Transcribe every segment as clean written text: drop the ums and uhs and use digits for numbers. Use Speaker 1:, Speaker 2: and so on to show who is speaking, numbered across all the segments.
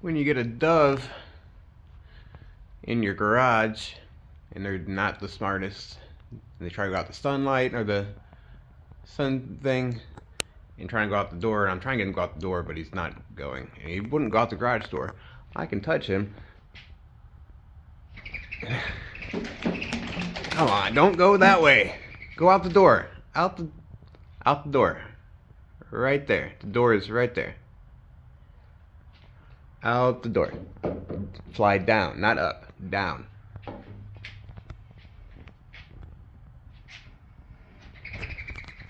Speaker 1: When you get a dove in your garage and they're not the smartest, they try to go out the sunlight or the sun thing and try to go out the door, and I'm trying to get him to go out the door, but he's not going. And he wouldn't go out the garage door. I can touch him. Come on, don't go that way. Go out the door. Out the door. Right there. The door is right there. Out the door. Fly down, not up. Down.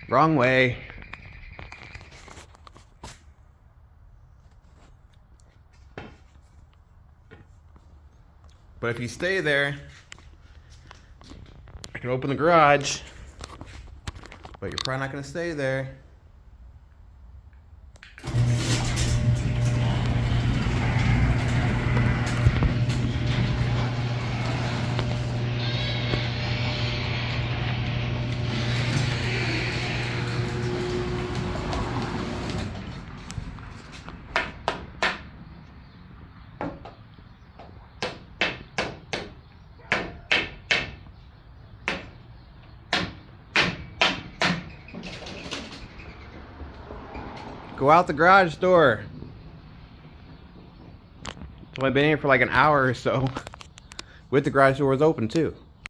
Speaker 1: Wrong way. But if you stay there, I can open the garage, but you're probably not going to stay there. Go out the garage door. I've only been here for like an hour or so, with the garage doors open too.